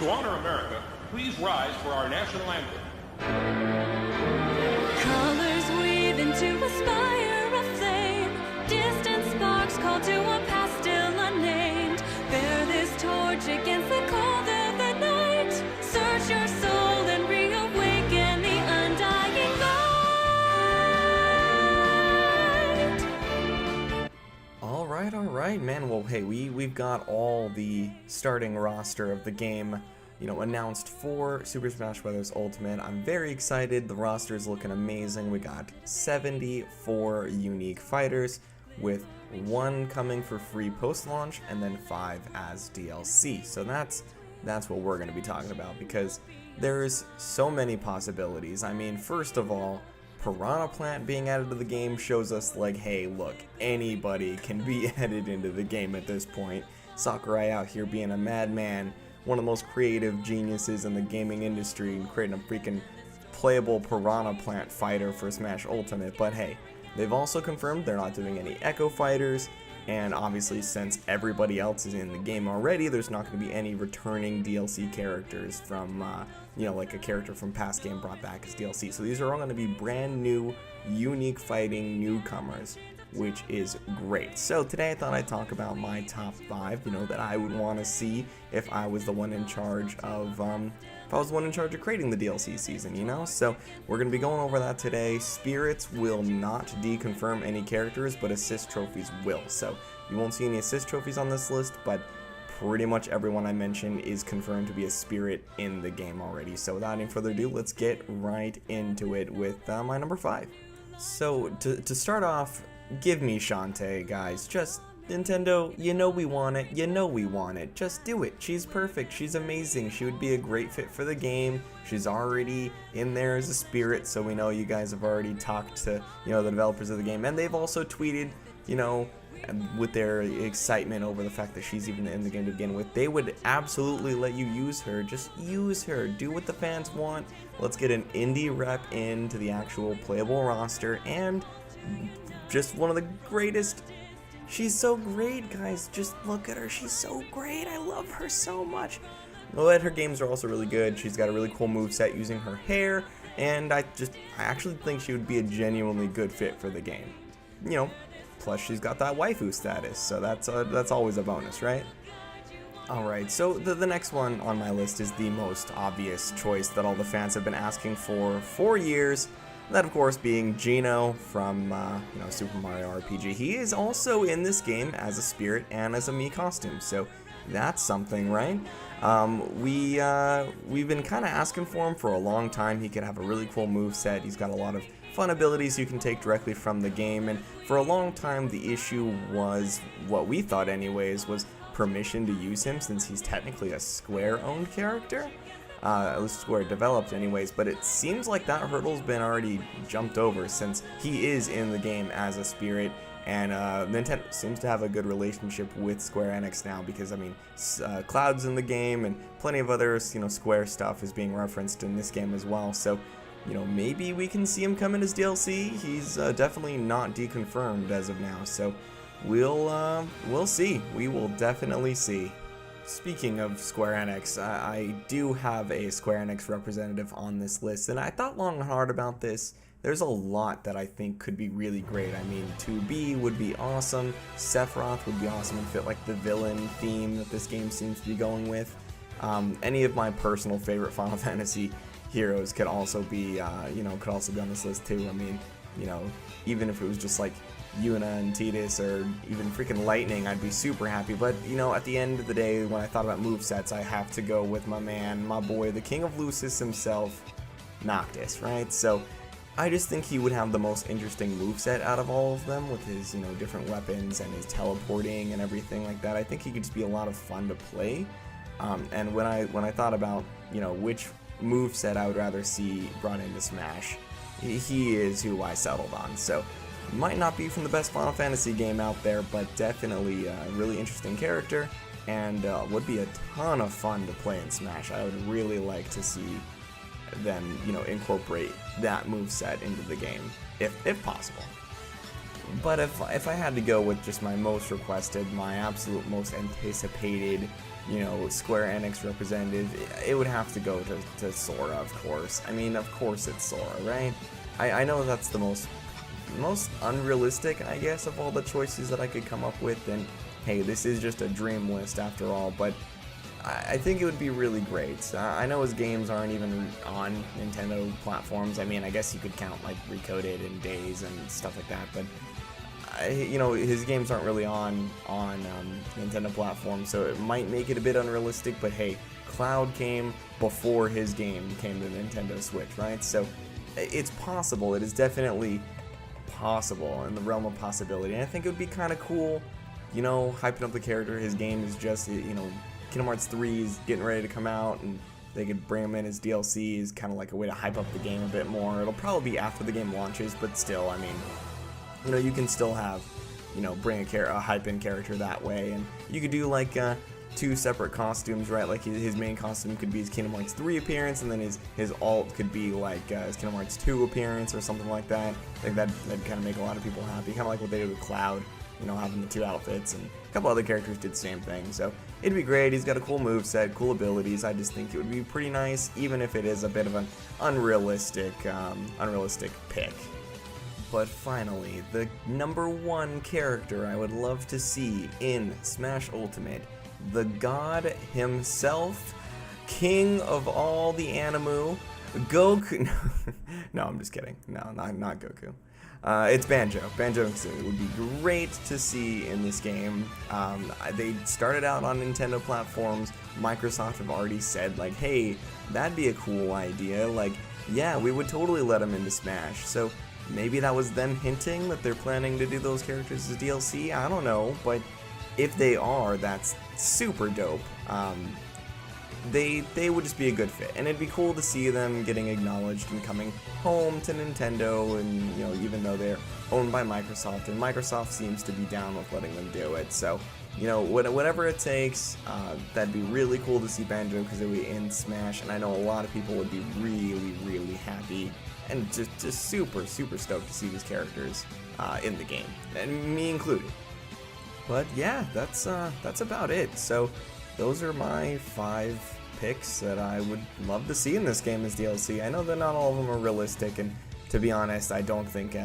To honor America, please rise for our national anthem. Colors weave into a spire of flame. Distant sparks call to a past still unnamed. Bear this torch against the cold of the night. Search your soul and reawaken the undying light. Alright, man. Well, hey, we've got all the starting roster of the game, announced for Super Smash Bros. Ultimate. I'm very excited. The roster is looking amazing. We got 74 unique fighters, with 1 coming for free post-launch and then 5 as DLC. So that's what we're going to be talking about, because there's so many possibilities. I mean, first of all, Piranha Plant being added to the game shows us, like, hey, look, anybody can be added into the game at this point. Sakurai out here being a madman, one of the most creative geniuses in the gaming industry, and creating a freaking playable Piranha Plant fighter for Smash Ultimate. But hey, they've also confirmed they're not doing any Echo fighters, and obviously since everybody else is in the game already, there's not going to be any returning DLC characters from, like a character from past game brought back as DLC. So these are all going to be brand new, unique fighting newcomers, which is great. So today I thought I'd talk about my top 5, that I would want to see if I was the one in charge of, creating the DLC season, So we're going to be going over that today. Spirits will not deconfirm any characters, but assist trophies will. So you won't see any assist trophies on this list, but pretty much everyone I mentioned is confirmed to be a spirit in the game already. So without any further ado, let's get right into it with my number 5. So to start off, give me Shantae, guys. Just Nintendo, we want it. Just do it. She's perfect. She's amazing. She would be a great fit for the game. She's already in there as a spirit, so we know you guys have already talked to, the developers of the game, and they've also tweeted, with their excitement over the fact that she's even in the game to begin with. They would absolutely let you use her. Just use her. Do what the fans want. Let's get an indie rep into the actual playable roster, and just one of the greatest. She's so great, guys. Just look at her. She's so great. I love her so much. Well, her games are also really good. She's got a really cool moveset using her hair, and I actually think she would be a genuinely good fit for the game. Plus she's got that waifu status, so that's always a bonus, right? Alright, so the next one on my list is the most obvious choice that all the fans have been asking for years. That, of course, being Gino from, Super Mario RPG. He is also in this game as a spirit and as a Mii costume, so that's something, right? We've been kind of asking for him for a long time. He could have a really cool moveset. He's got a lot of fun abilities you can take directly from the game, and for a long time the issue was, what we thought anyways, was permission to use him, since he's technically a Square-owned character. At least Square developed anyways, but it seems like that hurdle's been already jumped over, since he is in the game as a spirit, and Nintendo seems to have a good relationship with Square Enix now, because, I mean, Cloud's in the game, and plenty of other, Square stuff is being referenced in this game as well, so, maybe we can see him come in as DLC. He's definitely not deconfirmed as of now, so we'll see. We will definitely see. Speaking of Square Enix, I do have a Square Enix representative on this list, and I thought long and hard about this. There's a lot that I think could be really great. I mean, 2B would be awesome, Sephiroth would be awesome and fit like the villain theme that this game seems to be going with. Any of my personal favorite Final Fantasy heroes could also be, could also be on this list too. I mean, even if it was just like Yuna and Tidus, or even freaking Lightning, I'd be super happy. But, at the end of the day, when I thought about movesets, I have to go with my boy, the King of Lucis himself, Noctis, right? So I just think he would have the most interesting moveset out of all of them, with his, different weapons and his teleporting and everything like that. I think he could just be a lot of fun to play. And when I thought about, which moveset I would rather see brought into Smash, he is who I settled on. So might not be from the best Final Fantasy game out there, but definitely a really interesting character, and would be a ton of fun to play in Smash. I would really like to see them, incorporate that moveset into the game, if possible. But if I had to go with just my most requested, my absolute most anticipated you know, Square Enix representative, it would have to go to Sora, of course. I mean, of course it's Sora, right? I know that's the most unrealistic, I guess, of all the choices that I could come up with, and hey, this is just a dream list after all, but I think it would be really great. I know his games aren't even on Nintendo platforms. I mean, I guess you could count like Recoded and Days and stuff like that, but you know, his games aren't really on Nintendo platforms, so it might make it a bit unrealistic, but hey, Cloud came before his game came to Nintendo Switch, right? So it's possible. It is definitely possible in the realm of possibility, and I think it would be kind of cool, you know, hyping up the character. His game is just, you know, Kingdom Hearts 3 is getting ready to come out, and they could bring him in as DLCs, kind of like a way to hype up the game a bit more. It'll probably be after the game launches, but still, I mean, you know, you can still have, you know, bring a hype-in character that way, and you could do like 2 separate costumes, right? Like his main costume could be his Kingdom Hearts 3 appearance, and then his alt could be like his Kingdom Hearts 2 appearance or something like that. I think that'd kind of make a lot of people happy, kind of like what they did with Cloud, you know, having the 2 outfits, and a couple other characters did the same thing. So it'd be great. He's got a cool moveset, cool abilities. I just think it would be pretty nice, even if it is a bit of an unrealistic pick. But finally, the #1 character I would love to see in Smash Ultimate, the god himself, king of all the Animu, Goku. No, I'm just kidding. No, not Goku. It's Banjo. Banjo would be great to see in this game. They started out on Nintendo platforms. Microsoft have already said, like, hey, that'd be a cool idea. Like, yeah, we would totally let them into Smash. So maybe that was them hinting that they're planning to do those characters as DLC. I don't know, but if they are, that's super dope. They would just be a good fit, and it'd be cool to see them getting acknowledged and coming home to Nintendo, and you know, even though they're owned by Microsoft, and Microsoft seems to be down with letting them do it. So, you know, whatever it takes, that'd be really cool to see Banjo, because it would be in Smash, and I know a lot of people would be really, really happy and just super stoked to see these characters in the game, and me included. But yeah, that's about it. So those are my 5 picks that I would love to see in this game as DLC. I know that not all of them are realistic, and to be honest, I don't think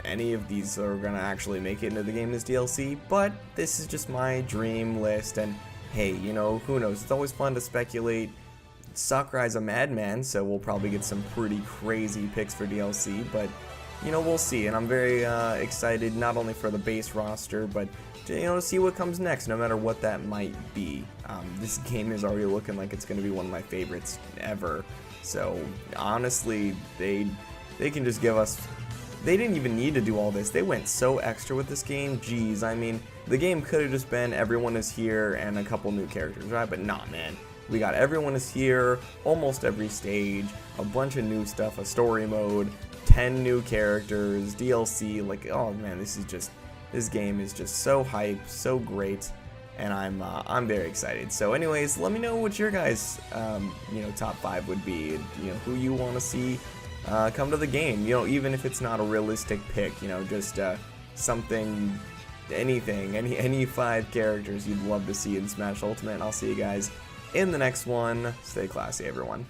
any of these are gonna actually make it into the game as DLC, but this is just my dream list, and hey, you know, who knows? It's always fun to speculate. Sakurai's a madman, so we'll probably get some pretty crazy picks for DLC, but you know, we'll see, and I'm very excited not only for the base roster, but you know, to see what comes next, no matter what that might be. This game is already looking like it's going to be one of my favorites ever, so honestly, they can just give us. They didn't even need to do all this. They went so extra with this game. Jeez, I mean, the game could have just been everyone is here and a couple new characters, right? But nah, man. We got everyone is here, almost every stage, a bunch of new stuff, a story mode, 10 new characters, DLC. Like, oh man, this game is just so hype, so great, and I'm very excited. So anyways, let me know what your guys you know, top 5 would be, you know, who you want to see come to the game, you know, even if it's not a realistic pick, you know, just something, anything, any 5 characters you'd love to see in Smash Ultimate. I'll see you guys in the next one. Stay classy, everyone.